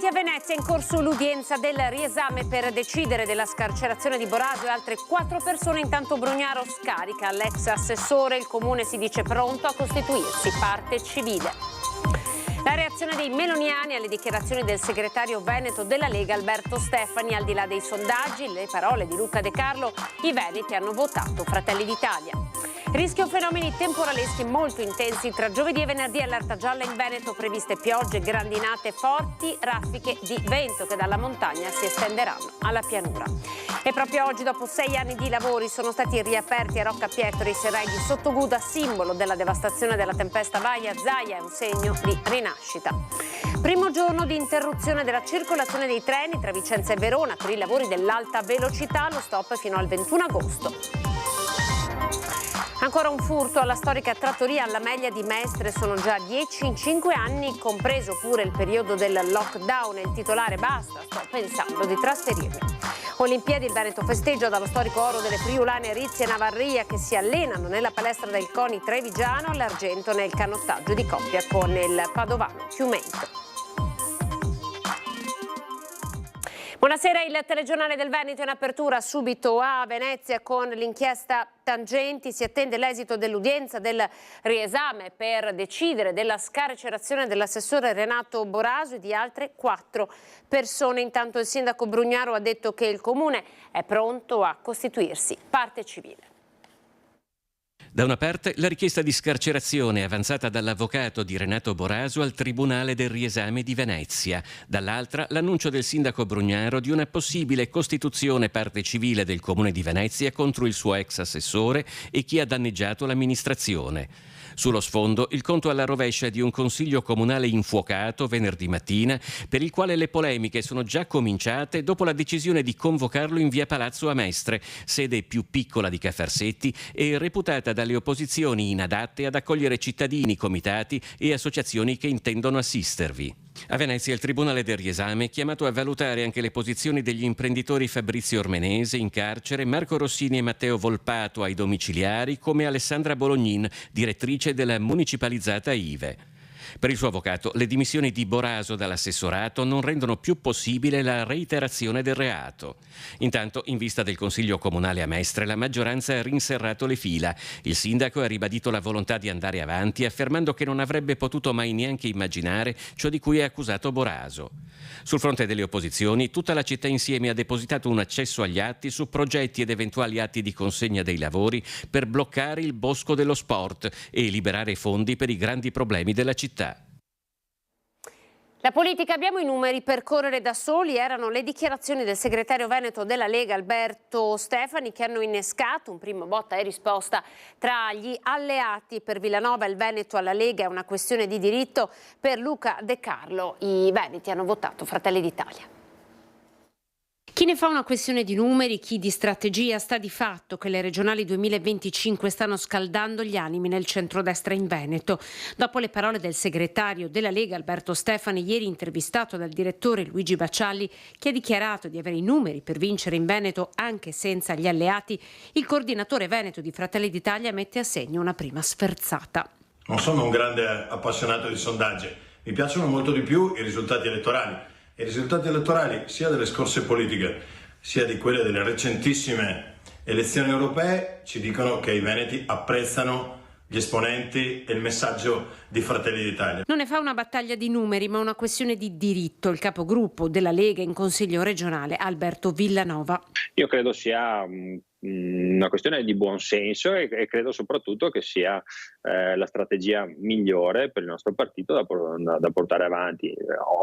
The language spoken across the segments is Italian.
Veneti a Venezia è in corso l'udienza del riesame per decidere della scarcerazione di Boraso e altre 4 persone. Intanto Brugnaro scarica l'ex assessore, il comune si dice pronto a costituirsi parte civile. La reazione dei meloniani alle dichiarazioni del segretario veneto della Lega Alberto Stefani. Al di là dei sondaggi, le parole di Luca De Carlo, i veneti hanno votato Fratelli d'Italia. Rischio fenomeni temporaleschi molto intensi tra giovedì e venerdì. Allerta gialla in Veneto, previste piogge, grandinate forti, raffiche di vento che dalla montagna si estenderanno alla pianura. E proprio oggi, dopo 6 anni di lavori, sono stati riaperti a Rocca Pietro i serragli di Sottoguda, simbolo della devastazione della tempesta Vaia. Zaia è un segno di rinascita. Primo giorno di interruzione della circolazione dei treni tra Vicenza e Verona per i lavori dell'alta velocità, lo stop fino al 21 agosto. Ancora un furto alla storica trattoria alla Meglia di Mestre, sono già 10 in 5 anni, compreso pure il periodo del lockdown, e il titolare basta, sto pensando di trasferirmi. Olimpiadi, il Veneto festeggia dallo storico oro delle friulane Rizzi e Navarria che si allenano nella palestra del CONI Trevigiano, l'argento nel canottaggio di coppia con il padovano Chiumento. Buonasera, il telegiornale del Veneto in apertura subito a Venezia con l'inchiesta Tangenti. Si attende l'esito dell'udienza del riesame per decidere della scarcerazione dell'assessore Renato Boraso e di altre 4 persone. Intanto il sindaco Brugnaro ha detto che il comune è pronto a costituirsi parte civile. Da una parte la richiesta di scarcerazione avanzata dall'avvocato di Renato Boraso al Tribunale del Riesame di Venezia, dall'altra l'annuncio del sindaco Brugnaro di una possibile costituzione parte civile del Comune di Venezia contro il suo ex assessore e chi ha danneggiato l'amministrazione. Sullo sfondo il conto alla rovescia di un consiglio comunale infuocato venerdì mattina, per il quale le polemiche sono già cominciate dopo la decisione di convocarlo in via Palazzo a Mestre, sede più piccola di Cafarsetti e reputata dalle opposizioni inadatte ad accogliere cittadini, comitati e associazioni che intendono assistervi. A Venezia il Tribunale del Riesame è chiamato a valutare anche le posizioni degli imprenditori Fabrizio Ormenese in carcere, Marco Rossini e Matteo Volpato ai domiciliari, come Alessandra Bolognin, direttrice della municipalizzata IVE. Per il suo avvocato, le dimissioni di Boraso dall'assessorato non rendono più possibile la reiterazione del reato. Intanto, in vista del Consiglio Comunale a Mestre, la maggioranza ha rinserrato le fila. Il sindaco ha ribadito la volontà di andare avanti, affermando che non avrebbe potuto mai neanche immaginare ciò di cui è accusato Boraso. Sul fronte delle opposizioni, tutta la città insieme ha depositato un accesso agli atti su progetti ed eventuali atti di consegna dei lavori per bloccare il bosco dello sport e liberare fondi per i grandi problemi della città. La politica, abbiamo i numeri per correre da soli, erano le dichiarazioni del segretario veneto della Lega Alberto Stefani che hanno innescato un primo botta e risposta tra gli alleati. Per Villanova il Veneto alla Lega è una questione di diritto, per Luca De Carlo i veneti hanno votato Fratelli d'Italia. Chi ne fa una questione di numeri, chi di strategia, sta di fatto che le regionali 2025 stanno scaldando gli animi nel centrodestra in Veneto. Dopo le parole del segretario della Lega Alberto Stefani, ieri intervistato dal direttore Luigi Baccialli, che ha dichiarato di avere i numeri per vincere in Veneto anche senza gli alleati, il coordinatore veneto di Fratelli d'Italia mette a segno una prima sferzata. Non sono un grande appassionato di sondaggi, mi piacciono molto di più i risultati elettorali. I risultati elettorali sia delle scorse politiche sia di quelle delle recentissime elezioni europee ci dicono che i veneti apprezzano gli esponenti e il messaggio di Fratelli d'Italia. Non ne fa una battaglia di numeri ma una questione di diritto il capogruppo della Lega in Consiglio regionale Alberto Villanova. Io credo sia una questione di buon senso e credo soprattutto che sia la strategia migliore per il nostro partito da portare avanti.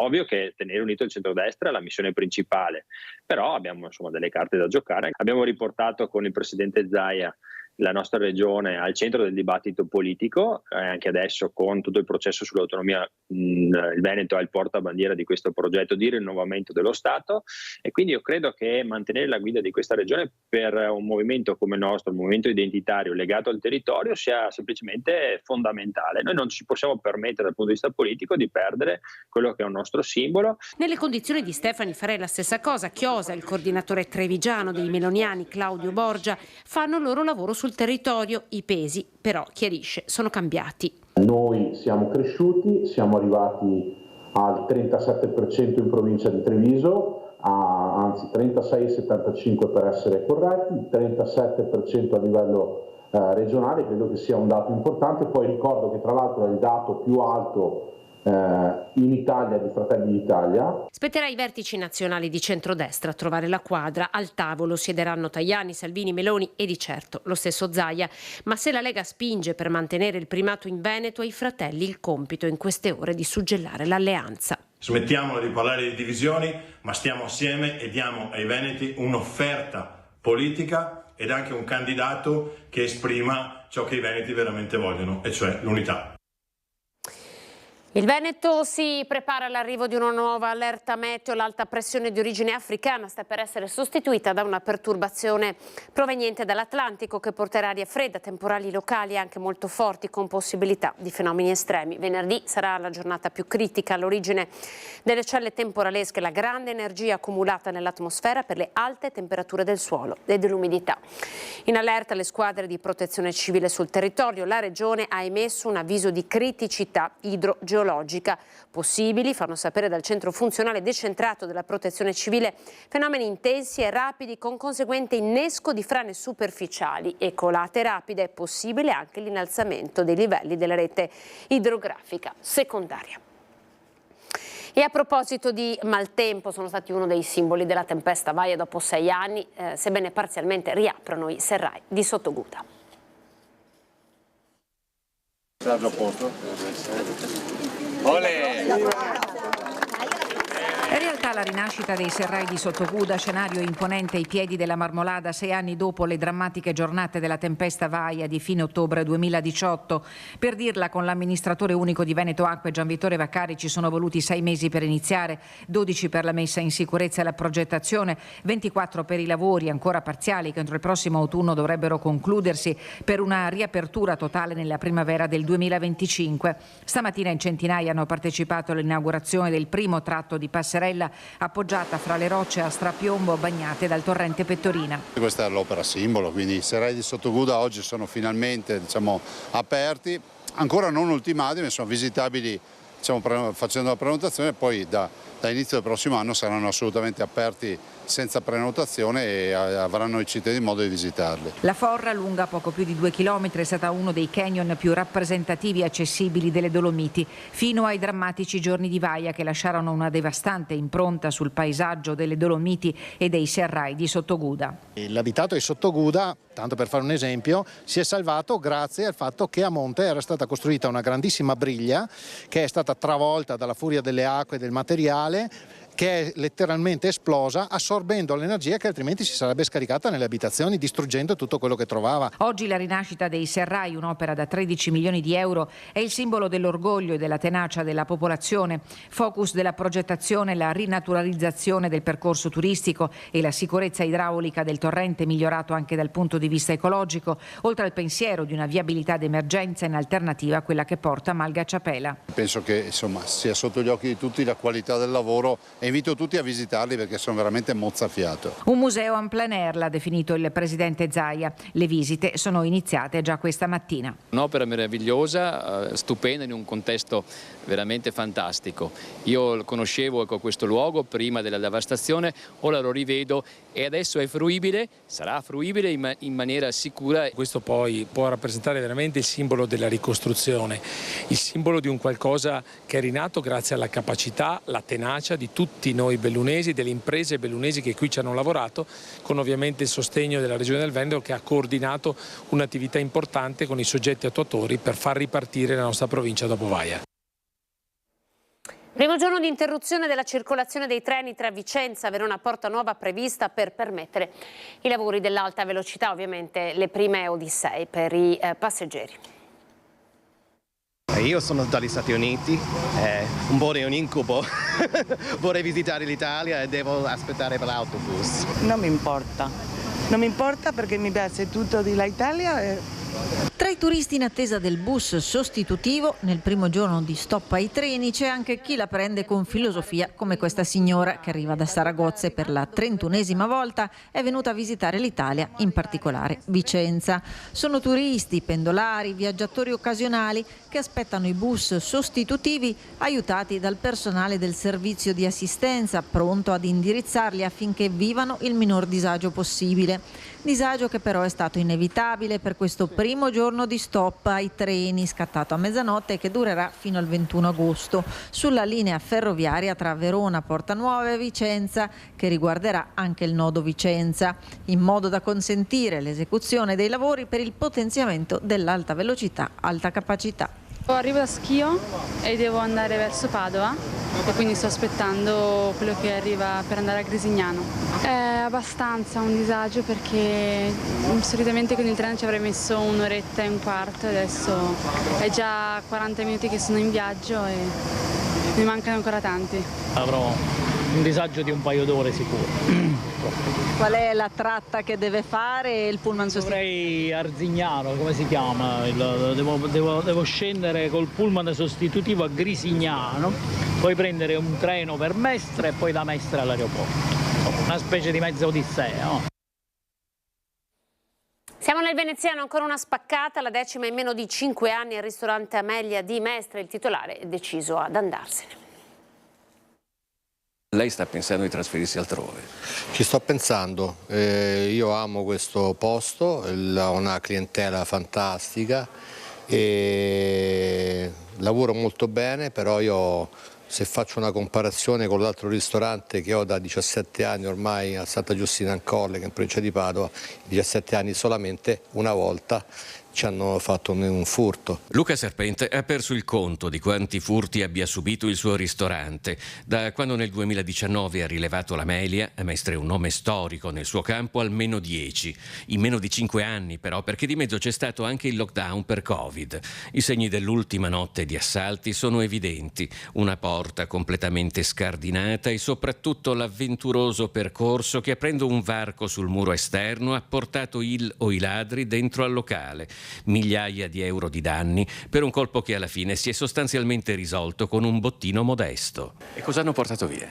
Ovvio che tenere unito il centrodestra è la missione principale, però abbiamo delle carte da giocare. Abbiamo riportato con il presidente Zaia la nostra regione al centro del dibattito politico, anche adesso con tutto il processo sull'autonomia il Veneto è il portabandiera di questo progetto di rinnovamento dello Stato e quindi io credo che mantenere la guida di questa regione per un movimento come il nostro, un movimento identitario legato al territorio sia semplicemente fondamentale. Noi non ci possiamo permettere dal punto di vista politico di perdere quello che è un nostro simbolo. Nelle condizioni di Stefani farei la stessa cosa. Chiosa, il coordinatore trevigiano dei meloniani Claudio Borgia, fanno il loro lavoro sul territorio, i pesi però, chiarisce, sono cambiati. Noi siamo cresciuti, siamo arrivati al 37% in provincia di Treviso, anzi 36,75 per essere corretti, il 37% a livello regionale, credo che sia un dato importante. Poi ricordo che tra l'altro è il dato più alto in Italia di Fratelli d'Italia. Spetterà ai vertici nazionali di centrodestra a trovare la quadra. Al tavolo siederanno Tajani, Salvini, Meloni e di certo lo stesso Zaia. Ma se la Lega spinge per mantenere il primato in Veneto, ai Fratelli il compito in queste ore di suggellare l'alleanza. Smettiamola di parlare di divisioni, ma stiamo assieme e diamo ai veneti un'offerta politica ed anche un candidato che esprima ciò che i veneti veramente vogliono, e cioè l'unità. Il Veneto si prepara all'arrivo di una nuova allerta meteo. L'alta pressione di origine africana sta per essere sostituita da una perturbazione proveniente dall'Atlantico che porterà aria fredda, temporali locali anche molto forti con possibilità di fenomeni estremi. Venerdì sarà la giornata più critica all'origine delle celle temporalesche, la grande energia accumulata nell'atmosfera per le alte temperature del suolo e dell'umidità. In allerta le squadre di protezione civile sul territorio. La regione ha emesso un avviso di criticità idrogeologica. Possibili, fanno sapere dal centro funzionale decentrato della protezione civile, fenomeni intensi e rapidi con conseguente innesco di frane superficiali e colate rapide. È possibile anche l'innalzamento dei livelli della rete idrografica secondaria. E a proposito di maltempo, sono stati uno dei simboli della tempesta Vaia dopo 6 anni, sebbene parzialmente riaprono i serrai di Sottoguda. In realtà la rinascita dei serrai di Sottoguda, scenario imponente ai piedi della Marmolada 6 anni dopo le drammatiche giornate della tempesta Vaia di fine ottobre 2018. Per dirla con l'amministratore unico di Veneto Acque Gianvittore Vaccari ci sono voluti 6 mesi per iniziare, 12 per la messa in sicurezza e la progettazione, 24 per i lavori ancora parziali che entro il prossimo autunno dovrebbero concludersi per una riapertura totale nella primavera del 2025. Stamattina in centinaia hanno partecipato all'inaugurazione del primo tratto di passerella appoggiata fra le rocce a strapiombo bagnate dal torrente Pettorina. Questa è l'opera simbolo, quindi i serrai di Sottoguda oggi sono finalmente aperti, ancora non ultimati, ma sono visitabili facendo la prenotazione, poi da inizio del prossimo anno saranno assolutamente aperti senza prenotazione e avranno i cittadini modo di visitarli. La forra, lunga poco più di 2 chilometri, è stata uno dei canyon più rappresentativi e accessibili delle Dolomiti, fino ai drammatici giorni di Vaia che lasciarono una devastante impronta sul paesaggio delle Dolomiti e dei serrai di Sottoguda. L'abitato di Sottoguda, tanto per fare un esempio, si è salvato grazie al fatto che a monte era stata costruita una grandissima briglia che è stata travolta dalla furia delle acque e del materiale, che è letteralmente esplosa, assorbendo l'energia che altrimenti si sarebbe scaricata nelle abitazioni, distruggendo tutto quello che trovava. Oggi la rinascita dei serrai, un'opera da 13 milioni di euro, è il simbolo dell'orgoglio e della tenacia della popolazione. Focus della progettazione, la rinaturalizzazione del percorso turistico e la sicurezza idraulica del torrente, migliorato anche dal punto di vista ecologico, oltre al pensiero di una viabilità d'emergenza in alternativa a quella che porta a Malgacciapela. Penso che sia sotto gli occhi di tutti la qualità del lavoro e invito tutti a visitarli perché sono veramente mozzafiato. Un museo en plein air, l'ha definito il presidente Zaia. Le visite sono iniziate già questa mattina. Un'opera meravigliosa, stupenda, in un contesto veramente fantastico. Io conoscevo questo luogo prima della devastazione, ora lo rivedo e adesso è fruibile, sarà fruibile in maniera sicura. Questo poi può rappresentare veramente il simbolo della ricostruzione, il simbolo di un qualcosa che è rinato grazie alla capacità, la tenacia di tutti noi bellunesi, delle imprese bellunesi che qui ci hanno lavorato, con ovviamente il sostegno della Regione del Veneto che ha coordinato un'attività importante con i soggetti attuatori per far ripartire la nostra provincia dopo Vaia. Primo giorno di interruzione della circolazione dei treni tra Vicenza e Verona Porta Nuova prevista per permettere i lavori dell'alta velocità, ovviamente le prime odissee per i passeggeri. Io sono dagli Stati Uniti, un po' di un incubo, vorrei visitare l'Italia e devo aspettare per l'autobus. Non mi importa perché mi piace tutto dell'Italia. 3 Tra i turisti in attesa del bus sostitutivo, nel primo giorno di stop ai treni c'è anche chi la prende con filosofia, come questa signora che arriva da Saragozza e per la 31esima volta è venuta a visitare l'Italia, in particolare Vicenza. Sono turisti, pendolari, viaggiatori occasionali che aspettano i bus sostitutivi aiutati dal personale del servizio di assistenza, pronto ad indirizzarli affinché vivano il minor disagio possibile. Disagio che però è stato inevitabile per questo primo giorno di stop ai treni, scattato a mezzanotte e che durerà fino al 21 agosto, sulla linea ferroviaria tra Verona, Portanuova e Vicenza, che riguarderà anche il nodo Vicenza, in modo da consentire l'esecuzione dei lavori per il potenziamento dell'alta velocità, alta capacità. Arrivo da Schio e devo andare verso Padova e quindi sto aspettando quello che arriva per andare a Grisignano. È abbastanza un disagio perché solitamente con il treno ci avrei messo un'oretta e un quarto, adesso è già 40 minuti che sono in viaggio e mi mancano ancora tanti. Avrò un disagio di un paio d'ore sicuro. Qual è la tratta che deve fare il pullman sostitutivo? Dovrei Arzignano, come si chiama? Devo scendere col pullman sostitutivo a Grisignano, poi prendere un treno per Mestre e poi da Mestre all'aeroporto. Una specie di mezza odissea, no? Siamo nel veneziano, ancora una spaccata, la 10ª in meno di 5 anni al ristorante Amelia di Mestre. Il titolare è deciso ad andarsene. Lei sta pensando di trasferirsi altrove? Ci sto pensando, io amo questo posto, ho una clientela fantastica e lavoro molto bene, però io se faccio una comparazione con l'altro ristorante che ho da 17 anni ormai a Santa Giustina in Colle, che è in provincia di Padova, 17 anni solamente una volta ci hanno fatto un furto. Luca Serpente ha perso il conto di quanti furti abbia subito il suo ristorante. Da quando nel 2019 ha rilevato l'Amelia, Mestre è un nome storico nel suo campo, almeno 10. In meno di 5 anni però, perché di mezzo c'è stato anche il lockdown per Covid. I segni dell'ultima notte di assalti sono evidenti. Una porta completamente scardinata e soprattutto l'avventuroso percorso che, aprendo un varco sul muro esterno, ha portato il o i ladri dentro al locale. Migliaia di euro di danni per un colpo che alla fine si è sostanzialmente risolto con un bottino modesto. E cosa hanno portato via?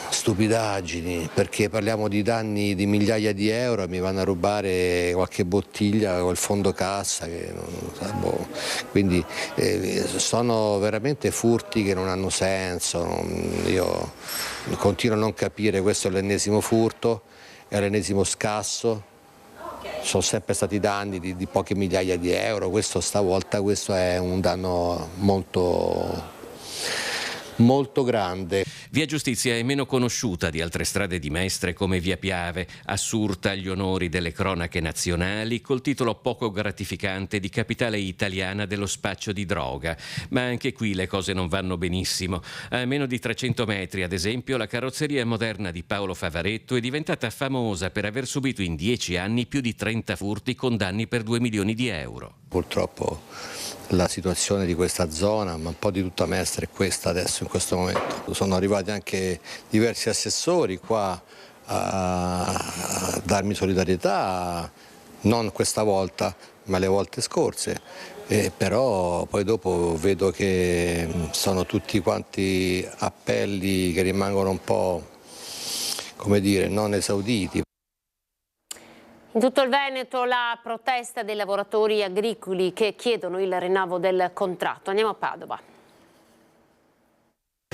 Stupidaggini, perché parliamo di danni di migliaia di euro e mi vanno a rubare qualche bottiglia o il fondo cassa, che non so, boh. Quindi sono veramente furti che non hanno senso. Io continuo a non capire, questo è l'ennesimo furto, è l'ennesimo scasso. Sono sempre stati danni di poche migliaia di euro, stavolta questo è un danno molto grande. Via Giustizia è meno conosciuta di altre strade di Mestre come Via Piave, assurta agli onori delle cronache nazionali col titolo poco gratificante di capitale italiana dello spaccio di droga. Ma anche qui le cose non vanno benissimo. A meno di 300 metri, ad esempio, la carrozzeria moderna di Paolo Favaretto è diventata famosa per aver subito in 10 anni più di 30 furti con danni per 2 milioni di euro. Purtroppo la situazione di questa zona, ma un po' di tutta Mestre, è questa adesso, in questo momento. Sono arrivati anche diversi assessori qua a darmi solidarietà, non questa volta, ma le volte scorse. Però poi dopo vedo che sono tutti quanti appelli che rimangono un po', come dire, non esauditi. In tutto il Veneto la protesta dei lavoratori agricoli che chiedono il rinnovo del contratto. Andiamo a Padova.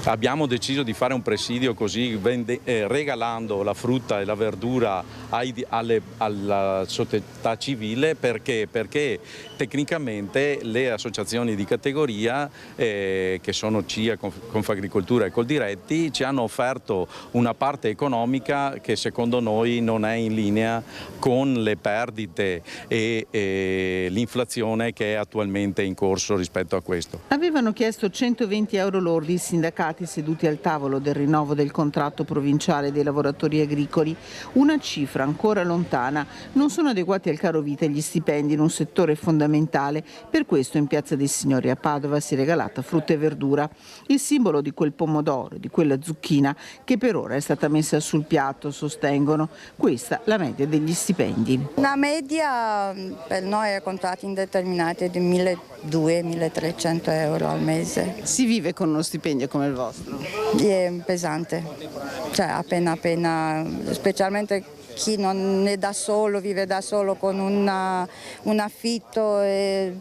Abbiamo deciso di fare un presidio così, regalando la frutta e la verdura alla società civile, perché tecnicamente le associazioni di categoria, che sono CIA, Confagricoltura e Coldiretti, ci hanno offerto una parte economica che secondo noi non è in linea con le perdite e l'inflazione che è attualmente in corso rispetto a questo. Avevano chiesto 120 euro lordi i sindacati sindacati seduti al tavolo del rinnovo del contratto provinciale dei lavoratori agricoli, una cifra ancora lontana. Non sono adeguati al caro vita gli stipendi in un settore fondamentale, per questo in Piazza dei Signori a Padova si è regalata frutta e verdura, il simbolo di quel pomodoro, di quella zucchina che per ora è stata messa sul piatto, sostengono. Questa la media degli stipendi. La media per noi è contratti indeterminati di 1.200-1.300 euro al mese. Si vive con uno stipendio come il vostro? È pesante, cioè appena, specialmente chi non è da solo, vive da solo con un affitto e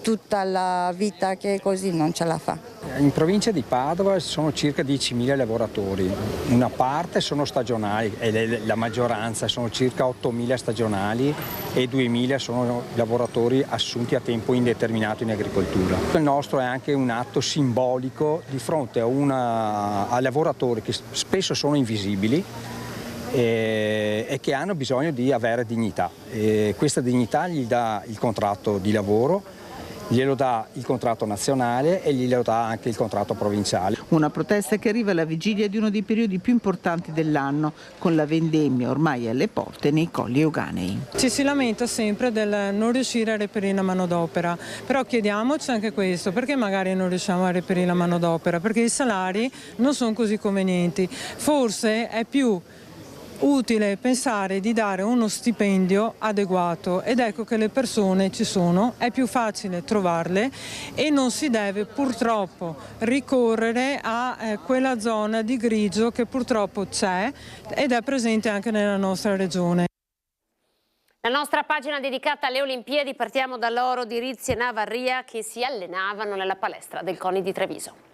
tutta la vita che così non ce la fa. In provincia di Padova sono circa 10.000 lavoratori, una parte sono stagionali e la maggioranza sono circa 8.000 stagionali e 2.000 sono lavoratori assunti a tempo indeterminato in agricoltura. Il nostro è anche un atto simbolico di fronte a lavoratori che spesso sono invisibili e che hanno bisogno di avere dignità. E questa dignità gli dà il contratto di lavoro, glielo dà il contratto nazionale e glielo dà anche il contratto provinciale. Una protesta che arriva alla vigilia di uno dei periodi più importanti dell'anno, con la vendemmia ormai alle porte nei Colli Euganei. Ci si lamenta sempre del non riuscire a reperire la manodopera, però chiediamoci anche questo, perché magari non riusciamo a reperire la manodopera? Perché i salari non sono così convenienti. Forse è più utile pensare di dare uno stipendio adeguato ed ecco che le persone ci sono, è più facile trovarle e non si deve purtroppo ricorrere a quella zona di grigio che purtroppo c'è ed è presente anche nella nostra regione. La nostra pagina dedicata alle Olimpiadi, partiamo dall'oro di Rizzi e Navarria che si allenavano nella palestra del CONI di Treviso.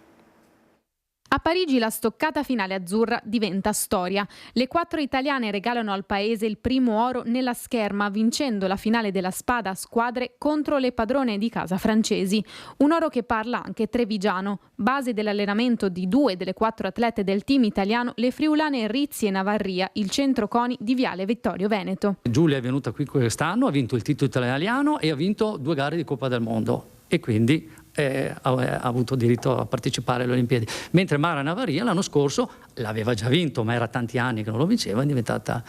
A Parigi la stoccata finale azzurra diventa storia. Le 4 italiane regalano al paese il primo oro nella scherma, vincendo la finale della spada a squadre contro le padrone di casa francesi. Un oro che parla anche trevigiano. Base dell'allenamento di 2 delle 4 atlete del team italiano, le friulane Rizzi e Navarria, il centro CONI di Viale Vittorio Veneto. Giulia è venuta qui quest'anno, ha vinto il titolo italiano e ha vinto 2 gare di Coppa del Mondo e quindi ha avuto diritto a partecipare alle Olimpiadi, mentre Mara Navarria l'anno scorso l'aveva già vinto, ma era tanti anni che non lo vinceva, è diventata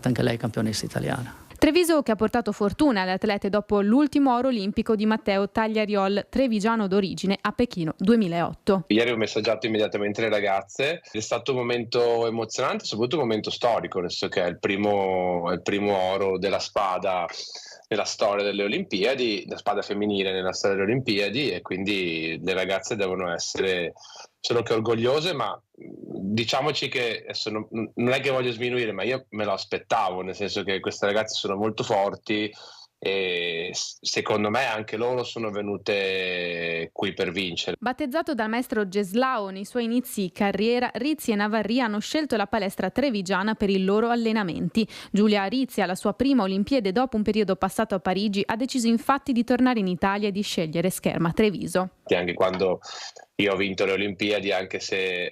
anche lei campionessa italiana. Treviso che ha portato fortuna alle atlete dopo l'ultimo oro olimpico di Matteo Tagliariol, trevigiano d'origine, a Pechino 2008. Ieri ho messaggiato immediatamente le ragazze, è stato un momento emozionante, soprattutto un momento storico, nel senso che è il primo oro della spada nella storia delle Olimpiadi, la spada femminile nella storia delle Olimpiadi, e quindi le ragazze devono essere solo che orgogliose, ma diciamoci che adesso non è che voglio sminuire, ma io me lo aspettavo, nel senso che queste ragazze sono molto forti e secondo me anche loro sono venute qui per vincere. Battezzato dal maestro Geslao nei suoi inizi carriera, Rizzi e Navarria hanno scelto la palestra trevigiana per i loro allenamenti. Giulia Rizzi, alla sua prima Olimpiade dopo un periodo passato a Parigi, ha deciso infatti di tornare in Italia e di scegliere Scherma Treviso. Anche quando io ho vinto le Olimpiadi, anche se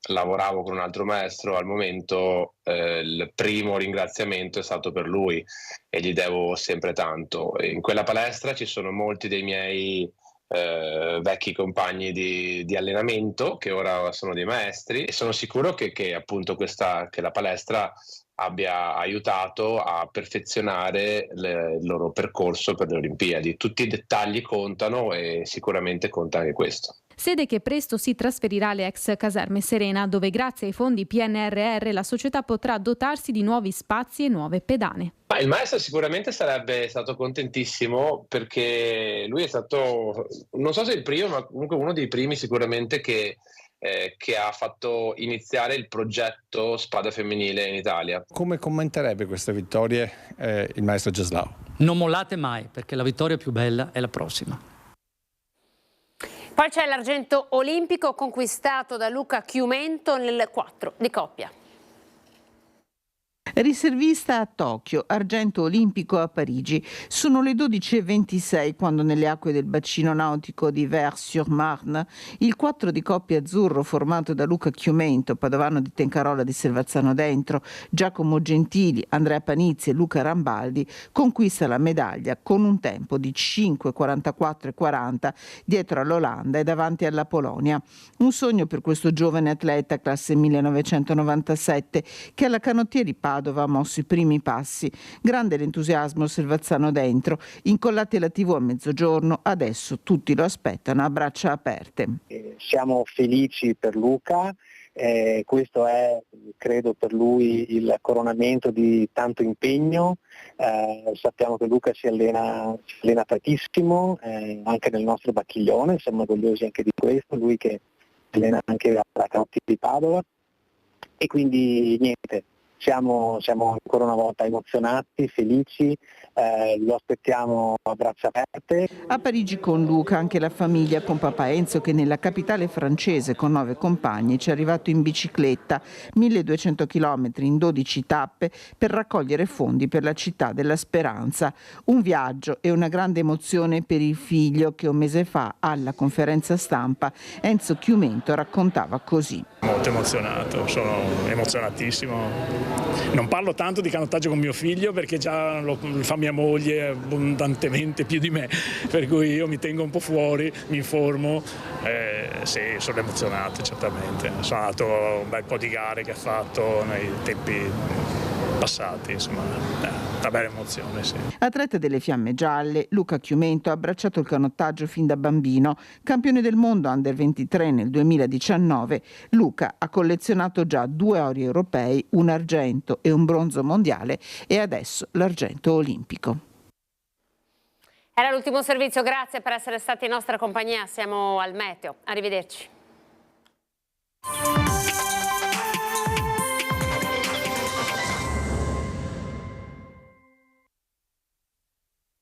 lavoravo con un altro maestro, al momento il primo ringraziamento è stato per lui e gli devo sempre tanto. In quella palestra ci sono molti dei miei vecchi compagni di allenamento che ora sono dei maestri e sono sicuro che appunto che la palestra abbia aiutato a perfezionare il loro percorso per le Olimpiadi. Tutti i dettagli contano e sicuramente conta anche questo. Sede che presto si trasferirà alle ex caserme Serena, dove grazie ai fondi PNRR la società potrà dotarsi di nuovi spazi e nuove pedane. Ma il maestro sicuramente sarebbe stato contentissimo, perché lui è stato, non so se il primo, ma comunque uno dei primi sicuramente che ha fatto iniziare il progetto spada femminile in Italia. Come commenterebbe queste vittorie il maestro Geslao? Non mollate mai, perché la vittoria più bella è la prossima. Poi c'è l'argento olimpico conquistato da Luca Chiumento nel 4 di coppia. Riservista a Tokyo, argento olimpico a Parigi. Sono le 12:26 quando nelle acque del bacino nautico di Vers-sur-Marne il 4 di coppia azzurro formato da Luca Chiumento, padovano di Tencarolla di Servazzano Dentro, Giacomo Gentili, Andrea Panizzi e Luca Rambaldi conquista la medaglia con un tempo di 5:44,40 dietro all'Olanda e davanti alla Polonia. Un sogno per questo giovane atleta classe 1997 che alla canottiera di Padova ha mosso i primi passi. Grande l'entusiasmo Servazzano Dentro. Incollati alla TV a mezzogiorno, adesso tutti lo aspettano a braccia aperte. Siamo felici per Luca. Questo è, credo, per lui il coronamento di tanto impegno. Sappiamo che Luca si allena tantissimo, anche nel nostro bacchiglione, siamo orgogliosi anche di questo, lui che allena anche alla canottiera di Padova, e quindi niente, siamo ancora una volta emozionati, felici, lo aspettiamo a braccia aperte. A Parigi con Luca anche la famiglia, con papà Enzo che nella capitale francese con 9 compagni ci è arrivato in bicicletta, 1200 km in 12 tappe per raccogliere fondi per la città della speranza. Un viaggio e una grande emozione per il figlio che un mese fa alla conferenza stampa Enzo Chiumento raccontava così. Molto emozionato, sono emozionatissimo. Non parlo tanto di canottaggio con mio figlio perché già lo fa mia moglie abbondantemente più di me, per cui io mi tengo un po' fuori, mi informo. Sì, sono emozionato certamente. Sono andato a un bel po' di gare che ha fatto nei tempi passati, insomma, una bella emozione, sì. Atleta delle Fiamme Gialle, Luca Chiumento ha abbracciato il canottaggio fin da bambino. Campione del mondo Under 23 nel 2019, Luca ha collezionato già 2 ori europei, un argento e un bronzo mondiale e adesso l'argento olimpico. Era l'ultimo servizio, grazie per essere stati in nostra compagnia, siamo al meteo. Arrivederci.